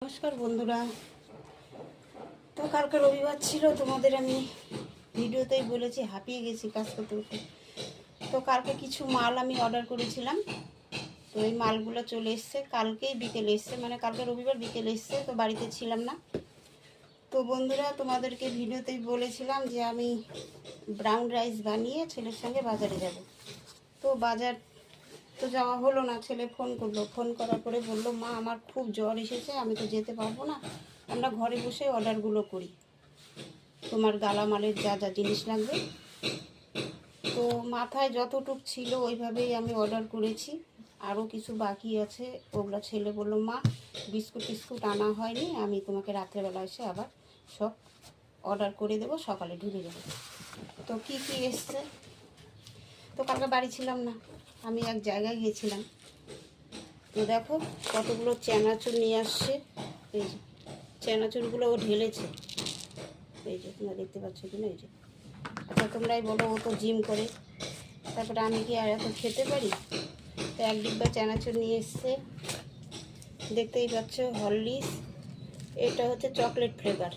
নমস্কার বন্ধুরা। তো কালকে রবিবার ছিল, তোমাদের আমি ভিডিওতেই বলেছি হাঁপিয়ে গেছি কাজ করতে করতে। তো কালকে কিছু মাল আমি অর্ডার করেছিলাম, তো এই মালগুলো চলে এসছে কালকেই বিকেলে এসছে, মানে কালকে রবিবার বিকেলে এসছে, তো বাড়িতে ছিলাম না। তো বন্ধুরা তোমাদেরকে ভিডিওতেই বলেছিলাম যে আমি ব্রাউন রাইস বানিয়ে ছেলের সঙ্গে বাজারে যাব। তো বাজার তো যাওয়া হলো না। ছেলে ফোন করলো, ফোন করার পরে বললো, মা আমার খুব জ্বর এসেছে, আমি তো যেতে পারবো না, আমরা ঘরে বসে অর্ডারগুলো করি, তোমার গালামালের যা যা জিনিস লাগবে। তো মাথায় যতটুক ছিল ওইভাবেই আমি অর্ডার করেছি, আরও কিছু বাকি আছে। ওগুলো ছেলে বললো, মা বিস্কুট টিস্কুট আনা হয়নি, আমি তোমাকে রাত্রেবেলা এসে আবার সব অর্ডার করে দেবো, সকালে ঢুকে যাবে। তো কি কি এসছে, তো কালকে বাড়ি ছিলাম না, আমি এক জায়গায় গিয়েছিলাম। তো দেখো কতগুলো চানাচুর নিয়ে আসছে, এই যে চানাচুরগুলো ও ঢেলেছে, এই যে তোমরা দেখতে পাচ্ছ কিনা, এই যে। আচ্ছা তোমরাই বলো, ও তো জিম করে, তারপরে আমি কি আর এত খেতে পারি? তো এক ডিব্বা চানাচুর নিয়ে এসছে, দেখতেই পাচ্ছ। হরলিক্স, এটা হচ্ছে চকলেট ফ্লেভার,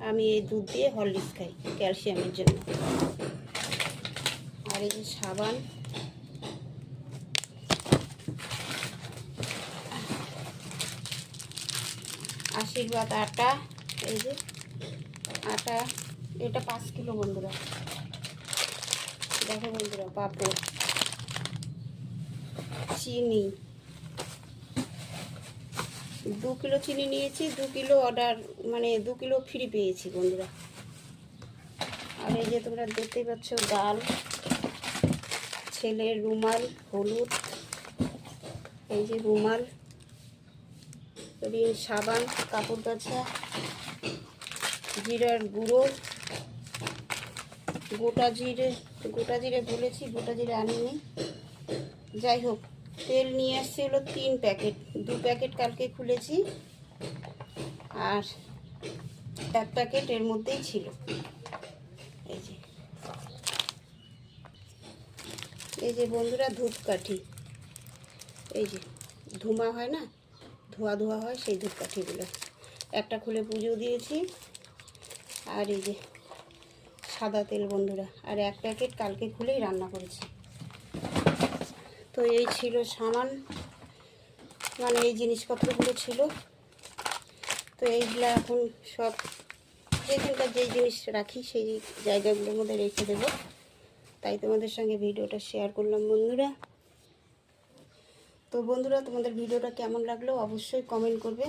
আমি এই দুধ দিয়ে হরলিক্স খাই ক্যালসিয়ামের জন্য। আর এই যে সাবান, আশীর্বাদ আটা, এই যে আটা, এটা 5 কিলো বন্ধুরা। দেখো বন্ধুরা, পাঁপড়, চিনি 2 কিলো চিনি নিয়েছি, 2 কিলো অর্ডার, মানে 2 কিলো ফ্রি পেয়েছি বন্ধুরা। আর এই যে তোমরা দেখতেই পাচ্ছ ডাল, ছেলের রুমাল, হলুদ, এই যে রুমাল, রিন সাবান, কাপড় কাচা, জিরার গুঁড়ো, গোটা জিরে বলেছি, গোটা জিরে আনিনি। যাই হোক, তেল নিয়ে আসছে হলো 3 প্যাকেট, 2 প্যাকেট কালকে খুলেছি, আর 1 প্যাকেট এর মধ্যেই ছিল। এই যে বন্ধুরা ধূপকাঠি, এই যে ধুমা হয় না, ধোয়া ধোয়া হয়, সেই ধূপকাঠিগুলো একটা খুলে পুজো দিয়েছি। আর এই যে সাদা তেল বন্ধুরা, আর 1 প্যাকেট কালকে খুলেই রান্না করেছি। তো এই ছিল সামান, মানে এই জিনিসপত্রগুলো ছিল। তো এইগুলো এখন সব যেখানকার যেই জিনিস রাখি সেই জায়গাগুলোর মধ্যে রেখে দেবো, তাই তোমাদের সঙ্গে ভিডিওটা শেয়ার করলাম বন্ধুরা। তো বন্ধুরা তোমাদের ভিডিওটা কেমন লাগলো অবশ্যই কমেন্ট করবে।